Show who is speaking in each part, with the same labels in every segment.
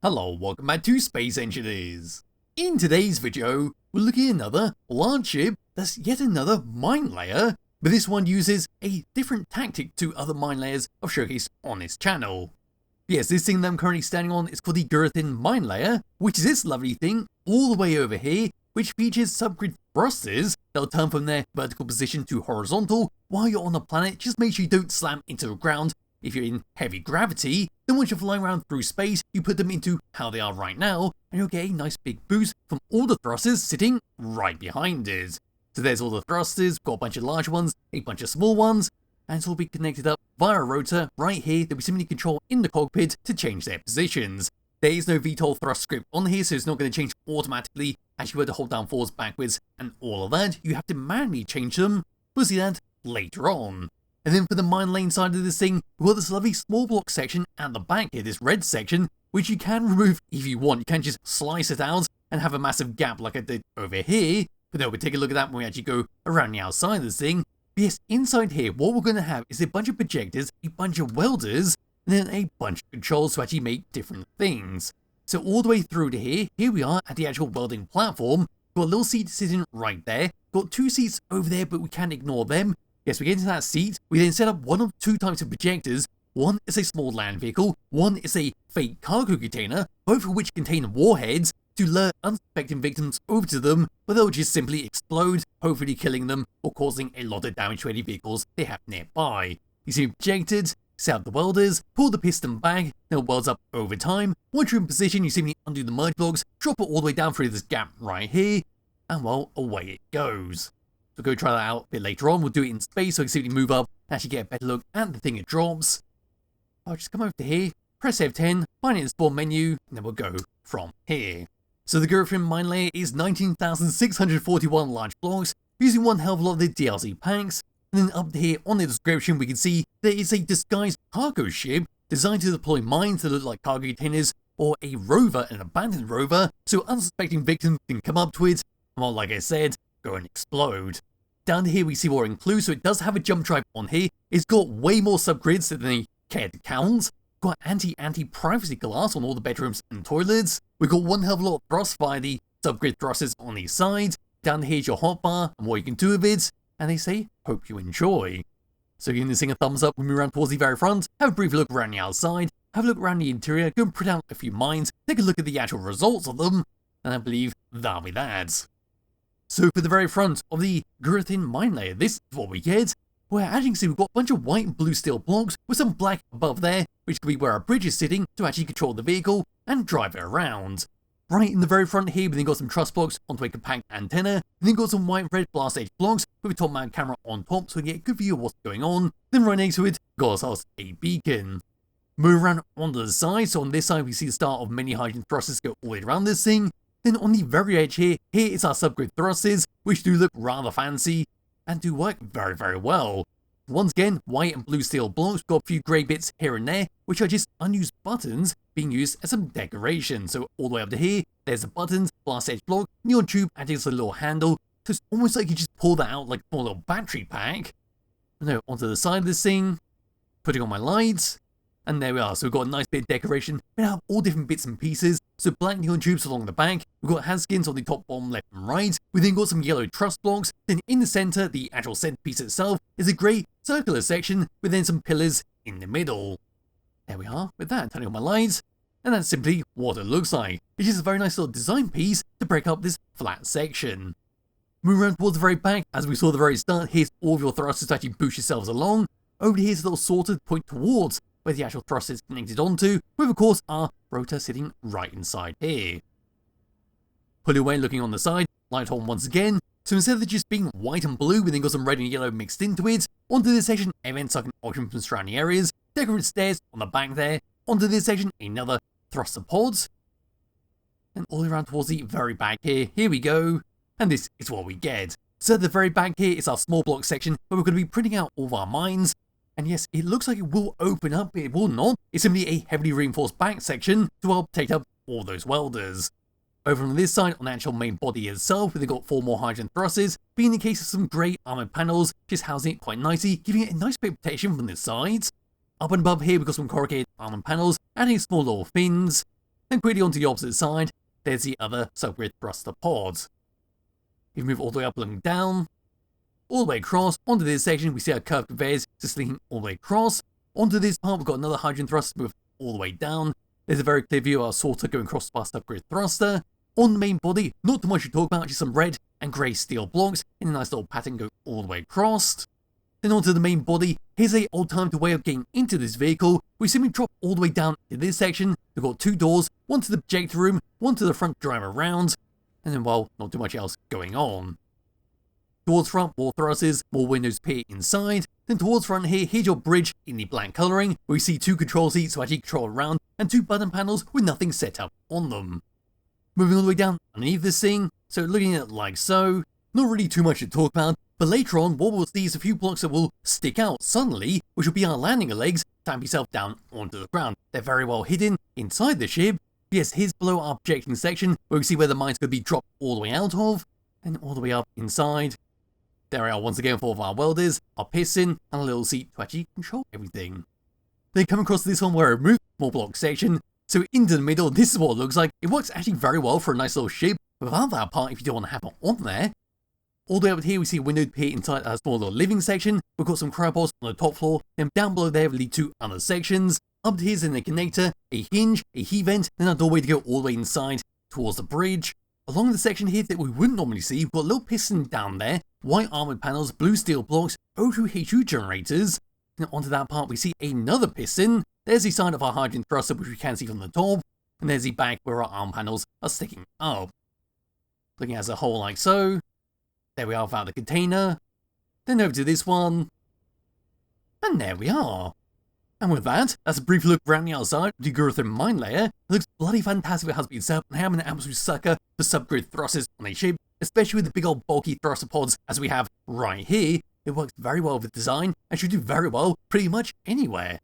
Speaker 1: Hello, welcome back to Space Engineers. In today's video, we're looking at another large ship that's yet another mine layer, but this one uses a different tactic to other mine layers I've showcased on this channel. Yes, this thing that I'm currently standing on is called the Gurathin Minelayer, which is this lovely thing all the way over here, which features subgrid thrusters that'll turn from their vertical position to horizontal while you're on the planet. Just make sure you don't slam into the ground. If you're in heavy gravity, then once you're flying around through space, you put them into how they are right now, and you'll get a nice big boost from all the thrusters sitting right behind it. So there's all the thrusters, got a bunch of large ones, a bunch of small ones, and it's all be connected up via a rotor right here that we simply control in the cockpit to change their positions. There is no VTOL thrust script on here, so it's not going to change automatically as you were to hold down forwards, backwards, and all of that. You have to manually change them. We'll see that later on. And then for the mine lane side of this thing, we've got this lovely small block section at the back here, this red section, which you can remove if you want. You can just slice it out and have a massive gap like I did over here. But no, we'll take a look at that when we actually go around the outside of this thing. But yes, inside here, what we're going to have is a bunch of projectors, a bunch of welders, and then a bunch of controls to actually make different things. So all the way through to here we are at the actual welding platform. Got a little seat sitting right there. Got two seats over there, but we can't ignore them. Yes, we get into that seat, we then set up one of two types of projectors. One is a small land vehicle, one is a fake cargo container, both of which contain warheads to lure unsuspecting victims over to them, but they'll just simply explode, hopefully killing them or causing a lot of damage to any vehicles they have nearby. You see projected, set up the welders, pull the piston back, then it welds up over time. Once you're in position, you simply undo the merge blocks, drop it all the way down through this gap right here, and well, away it goes. So go try that out a bit later on. We'll do it in space so I can simply move up and actually get a better look at the thing it drops. I'll just come over to here, press F10, find it in the spawn menu, and then we'll go from here. So the Gurathin Minelayer is 19,641 large blocks, using one hell of a lot of the DLC packs. And then up here on the description we can see there is a disguised cargo ship designed to deploy mines that look like cargo containers, or a rover, an abandoned rover, so unsuspecting victims can come up to it, and well, like I said, go and explode. Down here we see what it includes, so it does have a jump drive on here. It's got way more subgrids than they care to count. Got anti-privacy glass on all the bedrooms and toilets. We've got one hell of a lot of thrust via the subgrid thrusters on these sides. Down here's your hotbar and what you can do with it. And they say, hope you enjoy. So giving this thing a thumbs up when we move around towards the very front, have a brief look around the outside, have a look around the interior, go and print out a few mines, take a look at the actual results of them, and I believe that'll be that. So for the very front of the Gurathin Minelayer, this is what we get, where as you can see we've got a bunch of white and blue steel blocks with some black above there, which could be where our bridge is sitting to actually control the vehicle and drive it around. Right in the very front here we then got some truss blocks onto a compact antenna, and then got some white and red blast edge blocks with a top mount camera on top so we get a good view of what's going on. Then right next to it, got ourselves a beacon. Move around onto the side, so on this side we see the start of many hydrogen thrusters go all the way around this thing. Then on the very edge here is our subgrid thrusters, which do look rather fancy and do work very, very well. Once again, white and blue steel blocks, got a few grey bits here and there, which are just unused buttons being used as some decoration. So all the way up to here, there's the buttons, blast edge block, neon tube, and just a little handle. So it's almost like you just pull that out like a small little battery pack. No, onto the side of this thing, putting on my lights. And there we are, so we've got a nice bit of decoration. We have all different bits and pieces. So black neon tubes along the back, we've got hand skins on the top, bottom, left and right. We then got some yellow truss blocks. Then in the centre, the actual centrepiece itself, is a grey circular section with then some pillars in the middle. There we are, with that, turning on my lights. And that's simply what it looks like. It's just a very nice little design piece to break up this flat section. Move around towards the very back, as we saw at the very start, here's all of your thrusters to actually boost yourselves along. Over here's a little sorter to point towards where the actual thrust is connected onto, with of course our rotor sitting right inside here. Pull away looking on the side, light on once again, so instead of just being white and blue, we then got some red and yellow mixed into it. Onto this section, a vent sucking oxygen from surrounding areas, decorated stairs on the back there. Onto this section, another thruster pods. And all the way around towards the very back here we go, and this is what we get. So at the very back here is our small block section, where we're going to be printing out all of our mines. And yes, it looks like it will open up, but it will not. It's simply a heavily reinforced back section to help take up all those welders. Over on this side, on the actual main body itself, we've got 4 more hydrogen thrusters, being the case of some grey armoured panels, just housing it quite nicely, giving it a nice bit of protection from the sides. Up and above here, we've got some corrugated armoured panels, adding small little fins. then quickly onto the opposite side, there's the other subgrid thruster pod. If we move all the way up and down, all the way across, onto this section, we see our curved conveyors just linking all the way across. Onto this part, we've got another hydrogen thruster move all the way down. There's a very clear view of our sorter going across past subgrid thruster. On the main body, not too much to talk about, just some red and grey steel blocks in a nice little pattern going all the way across. Then onto the main body, here's a alternative way of getting into this vehicle. We simply drop all the way down in this section. We've got two doors, one to the projector room, one to the front drive around, and then, well, not too much else going on. Towards front, more thrusters, more windows appear inside. Then towards front here, here's your bridge in the black colouring, where we see two control seats to actually control around, and two button panels with nothing set up on them. Moving all the way down underneath this thing, so looking at it like so, not really too much to talk about, but later on what we'll see is a few blocks that will stick out suddenly, which will be our landing legs, stamp yourself down onto the ground. They're very well hidden inside the ship. Yes, here's below our projecting section, where we see where the mines could be dropped all the way out of, and all the way up inside. There we are once again for our welders, our piston, and a little seat to actually control everything. Then come across this one where I removed the small block section, so into the middle, this is what it looks like. It works actually very well for a nice little ship, without that part if you don't want to have it on there. All the way up here, we see a window appear inside a small little living section. We've got some cryophones on the top floor, then down below there we lead two other sections. Up to here's in the connector, a hinge, a heat vent, then a doorway to go all the way inside towards the bridge. Along the section here that we wouldn't normally see, we've got a little piston down there, white armoured panels, blue steel blocks, O2H2 generators. And onto that part we see another piston. There's the side of our hydrogen thruster, which we can see from the top, and there's the back where our arm panels are sticking up. Looking as a whole like so. There we are without the container. Then over to this one. And there we are. And with that, that's a brief look around the outside of the Gurathin Minelayer. It looks bloody fantastic if it has been set up, and I'm an absolute sucker for subgrid thrusters on a ship, especially with the big old bulky thruster pods as we have right here. It works very well with design, and should do very well pretty much anywhere.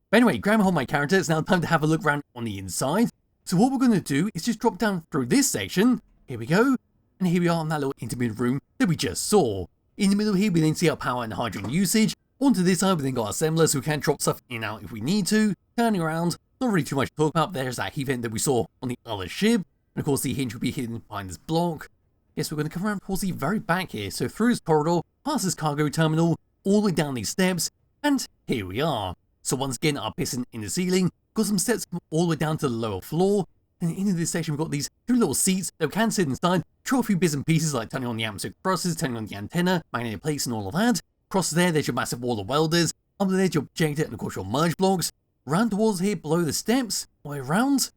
Speaker 1: But anyway, grab hold of my character, it's now time to have a look around on the inside. So what we're going to do is just drop down through this section. Here we go. And here we are in that little intermediate room that we just saw. In the middle here, we then see our power and hydrogen usage. Onto this side, we then got our assemblers who can drop stuff in and out if we need to. Turning around, not really too much to talk about. There's that heat vent that we saw on the other ship. And of course, the hinge will be hidden behind this block. Yes, we're going to come around towards the very back here. So through this corridor, past this cargo terminal, all the way down these steps, and here we are. So once again, our piston in the ceiling, got some steps all the way down to the lower floor. And into this section, we've got these two little seats that we can sit inside, control a few bits and pieces like turning on the atmospheric thrusters, turning on the antenna, magnetic plates, and all of that. Across there, there's your massive wall of welders. Up there's your projector and of course your merge blocks. Round towards here, below the steps, all the way around.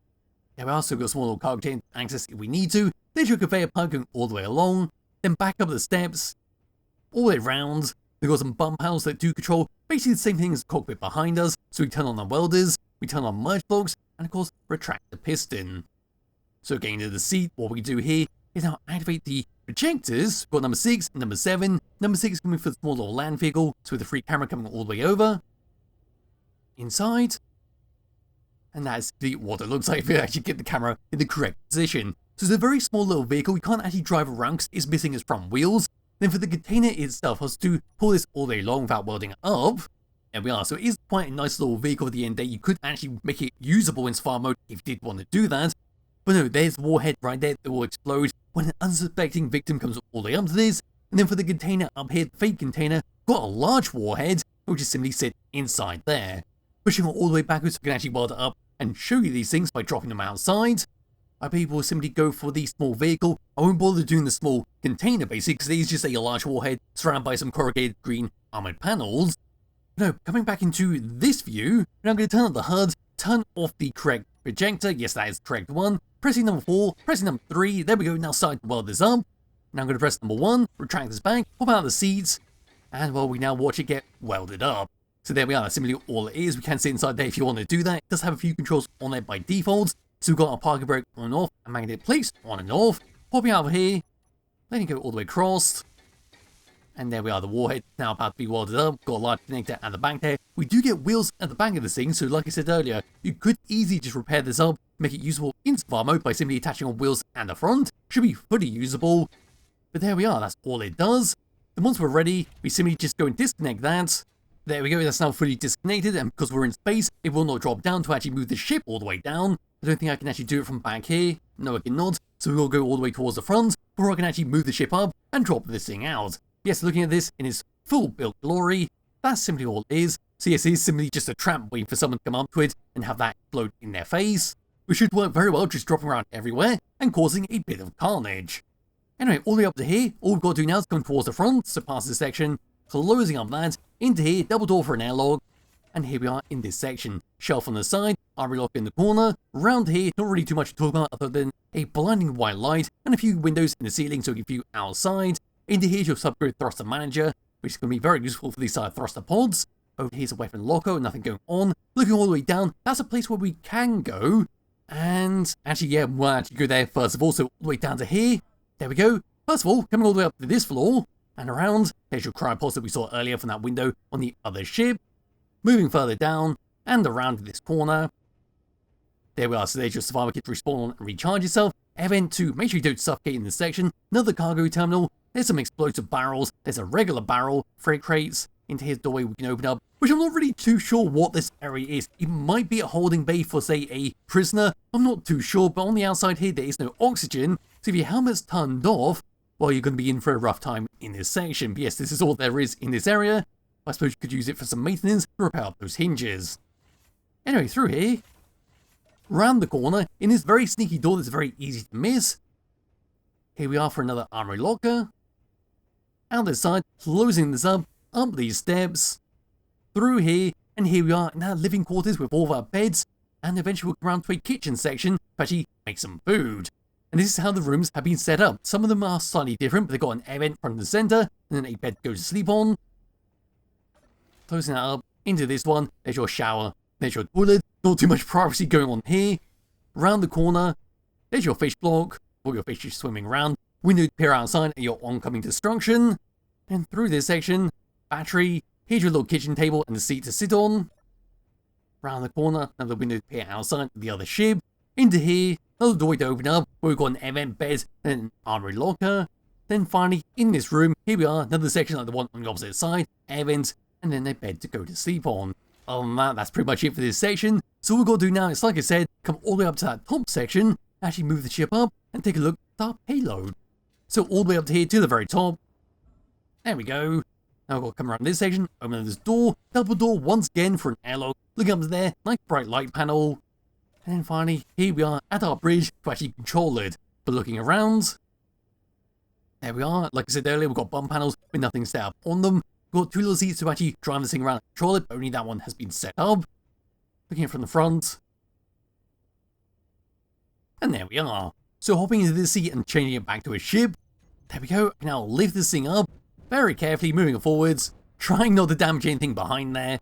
Speaker 1: There we are, so we've got a small little cargo chain access if we need to. There's your conveyor pipe going all the way along. Then back up the steps, all the way around. We've got some bump panels that do control basically the same thing as the cockpit behind us. So we turn on the welders, we turn on merge blocks, and of course retract the piston. So getting to the seat, what we do here is now activate the projectors. We've got number 6 and number 7. Number 6 coming for the small little land vehicle, so with the free camera coming all the way over. Inside. And that's what it looks like if you actually get the camera in the correct position. So it's a very small little vehicle, we can't actually drive around because it's missing its front wheels. Then for the container itself, I was to pull this all day long without welding it up. There we are, so it is quite a nice little vehicle at the end there. You could actually make it usable in Spar mode if you did want to do that. But no, there's the warhead right there that will explode when an unsuspecting victim comes all the way up to this. And then for the container up here, the fake container, got a large warhead, which is simply sit inside there. Pushing it all the way backwards so we can actually weld it up and show you these things by dropping them outside. I people will simply go for the small vehicle. I won't bother doing the small container basically because it is just a large warhead surrounded by some corrugated green armoured panels. No, coming back into this view, now I'm going to turn on the HUD, turn off the correct projector. Yes, that is the correct one. Pressing number 4, pressing number 3, there we go, now starting to weld this up. Now I'm going to press number 1, retract this back, pop out the seats, and well, we now watch it get welded up. So there we are, that's simply all it is. We can sit inside there if you want to do that. It does have a few controls on there by default. So we've got our parking brake on and off, and magnetic plates on and off. Popping out of here, letting it go all the way across. And there we are, the warhead now about to be welded up. Got a large connector at the back there. We do get wheels at the back of this thing, so like I said earlier, you could easily just repair this up, make it usable in Spar mode by simply attaching on wheels and the front. Should be fully usable. But there we are, that's all it does. And once we're ready, we simply just go and disconnect that. There we go, that's now fully disconnected, and because we're in space, it will not drop down to actually move the ship all the way down. I don't think I can actually do it from back here. No, I cannot. So we'll go all the way towards the front, where I can actually move the ship up and drop this thing out. Yes, looking at this in its full built glory, that's simply all it is. So yes, it is simply just a tramp waiting for someone to come up to it and have that explode in their face, which should work very well, just dropping around everywhere and causing a bit of carnage. Anyway, all the way up to here, all we've got to do now is come towards the front, so past this section, closing up that, into here, double door for an airlock, and here we are in this section. Shelf on the side, armory lock in the corner, round here, not really too much to talk about other than a blinding white light and a few windows in the ceiling so you can view outside. Into here's your subgrid thruster manager, which is going to be very useful for these side thruster pods. Over here's a weapon locker, nothing going on. Looking all the way down, that's a place where we can go. And actually, yeah, we'll actually go there first of all, so all the way down to here. There we go. First of all, coming all the way up to this floor and around, there's your cryopods that we saw earlier from that window on the other ship. Moving further down and around this corner. There we are, so there's your survival kit to respawn and recharge yourself. Air vent 2, make sure you don't suffocate in this section. Another cargo terminal. There's some explosive barrels. There's a regular barrel, freight crates. Into his doorway we can open up, which I'm not really too sure what this area is. It might be a holding bay for, say, a prisoner. I'm not too sure, but on the outside here there is no oxygen. So if your helmet's turned off, well, you're going to be in for a rough time in this section. But yes, this is all there is in this area. I suppose you could use it for some maintenance to repair up those hinges. Anyway, through here, round the corner, in this very sneaky door that's very easy to miss. Here we are for another armory locker. Out this side, closing this up these steps, through here, and here we are in our living quarters with all of our beds, and eventually we'll come around to a kitchen section to actually make some food. And this is how the rooms have been set up. Some of them are slightly different, but they've got an air vent front and center, and then a bed to go to sleep on. Closing that up, into this one, there's your shower, there's your toilet, not too much privacy going on here. Round the corner, there's your fish block, all your fish is swimming around, window to peer outside at your oncoming destruction. And through this section, battery, here's your little kitchen table and the seat to sit on. Round the corner, another window to peer outside the other ship. Into here, another doorway to open up, where we've got an air vent bed and an armory locker. Then finally, in this room, here we are, another section like the one on the opposite side, air vents, and then a bed to go to sleep on. Other than that, that's pretty much it for this section. So all we've got to do now is, like I said, come all the way up to that top section, actually move the ship up, and take a look at our payload. So all the way up to here to the very top. There we go. Now we've got to come around this section, open this door, double door once again for an airlock, looking up to there, nice bright light panel. And then finally, here we are at our bridge to actually control it. But looking around, there we are. Like I said earlier, we've got bump panels with nothing set up on them. We've got two little seats to actually drive this thing around and control it, but only that one has been set up. Looking from the front. And there we are. So hopping into this seat and changing it back to a ship. There we go. Now lift this thing up. Very carefully moving it forwards, trying not to damage anything behind there.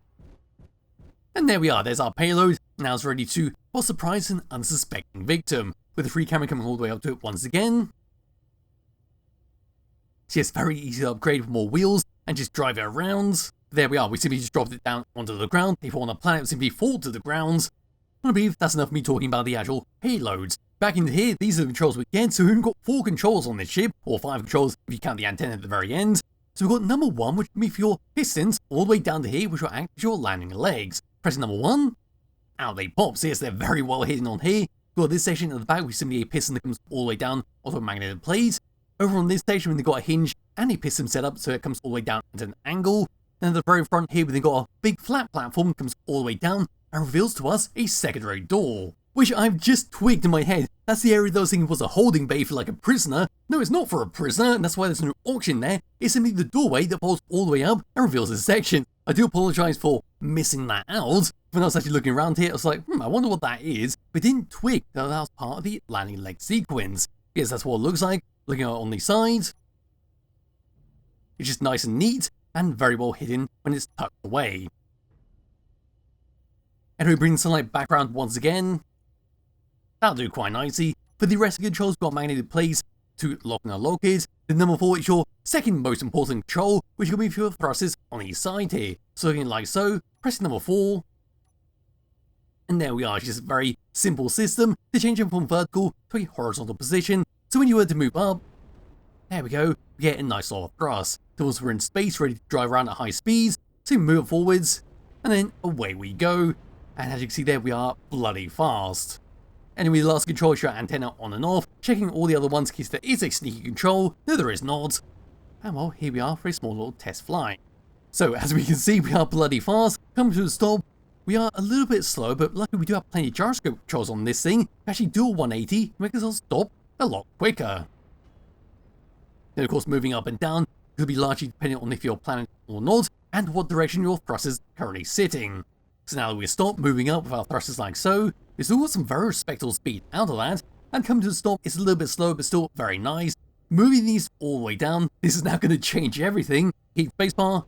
Speaker 1: And there we are, there's our payload. Now it's ready to surprise an unsuspecting victim, with the free camera coming all the way up to it once again. So yes, very easy to upgrade with more wheels and just drive it around. There we are, we simply just dropped it down onto the ground. If on a planet, simply fall to the ground. I believe that's enough of me talking about the actual payloads. Back into here, these are the controls we get. So we've got 4 controls on this ship, or 5 controls if you count the antenna at the very end. So we've got number 1, which can be for your pistons, all the way down to here, which will act as your landing legs. Pressing number 1, out they pop. So yes, they're very well hidden on here. We've got this section at the back, which is simply a piston that comes all the way down onto a magnetic plate. Over on this station, we've got a hinge and a piston set up, so it comes all the way down at an angle. Then at the very front here, we've got a big flat platform that comes all the way down and reveals to us a secondary door, which I've just twigged in my head. That's the area that I was thinking was a holding bay for like a prisoner. No, it's not for a prisoner, and that's why there's no auction there. It's simply the doorway that folds all the way up and reveals a section. I do apologise for missing that out. When I was actually looking around here, I was like, I wonder what that is. But didn't twig that that was part of the landing leg sequence. Yes, that's what it looks like. Looking out on the sides, it's just nice and neat and very well hidden when it's tucked away. And we bring the sunlight back around once again. That'll do quite nicely. For the rest of the controls, we've got magnetic plates to lock and unlock it. The number 4 is your second most important control, which will be for your thrusters on each side here. So looking like so, press number 4. And there we are, it's just a very simple system to change them from vertical to a horizontal position. So when you were to move up, there we go, we get a nice lot of thrust. So once we're in space, ready to drive around at high speeds, So we move forwards, and then away we go. And as you can see there, we are bloody fast. Anyway, the last control is your antenna on and off, checking all the other ones in case there is a sneaky control. No, there is not. And well, here we are for a small little test flight. So as we can see, we are bloody fast. Coming to a stop, we are a little bit slow, but luckily we do have plenty of gyroscope controls on this thing. Actually do a 180 to make us stop a lot quicker. Then of course moving up and down will be largely dependent on if you're planning or not, and what direction your thrust is currently sitting. So now that we stop moving up with our thrusters like so, we still got some very respectable speed out of that, and coming to a stop it's a little bit slow but still very nice. Moving these all the way down, this is now going to change everything. Keep spacebar.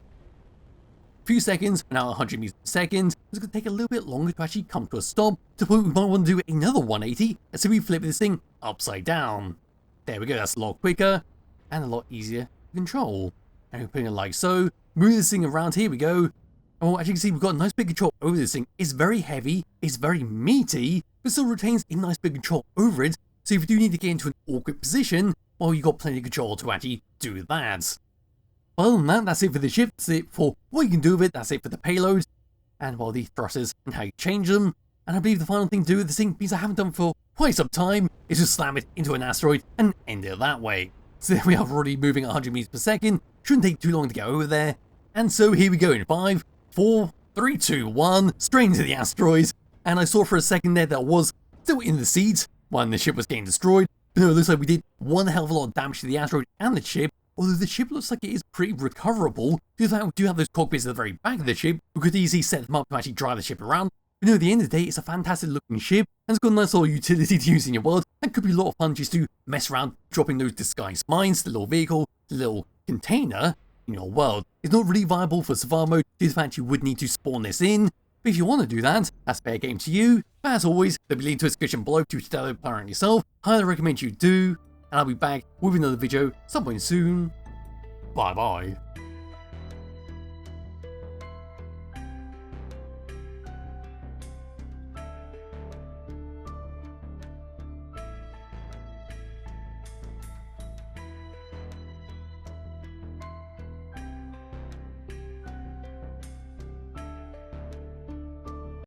Speaker 1: Few seconds, now 100 meters per second. It's going to take a little bit longer to actually come to a stop, to the point we might want to do another 180, and so we flip this thing upside down. There we go, that's a lot quicker, and a lot easier to control. And we're putting it like so, move this thing around, here we go. Oh, as you can see, we've got a nice big control over this thing. It's very heavy, it's very meaty, but still retains a nice big control over it, so if you do need to get into an awkward position, well, you've got plenty of control to actually do that. Other than that, that's it for the ship, that's it for what you can do with it, that's it for the payload, and well, the thrusters and how you change them. And I believe the final thing to do with this thing, because I haven't done for quite some time, is just slam it into an asteroid and end it that way. So there we are, already moving at 100 meters per second, shouldn't take too long to get over there. And so here we go in 5, 4, 3, 2, 1, straight into the asteroids. And I saw for a second there that I was still in the seat when the ship was getting destroyed. But no, it looks like we did one hell of a lot of damage to the asteroid and the ship. Although the ship looks like it is pretty recoverable, due to the fact we do have those cockpits at the very back of the ship, we could easily set them up to actually drive the ship around. But no, at the end of the day, it's a fantastic looking ship, and it's got a nice little utility to use in your world, and could be a lot of fun just to mess around dropping those disguised mines, the little vehicle, the little container in your world. It's not really viable for survival mode, due to the fact you would need to spawn this in, but if you want to do that, that's fair game to you. But as always, there'll be a link to a description below to download the player yourself. Highly recommend you do, and I'll be back with another video some point soon. Bye bye.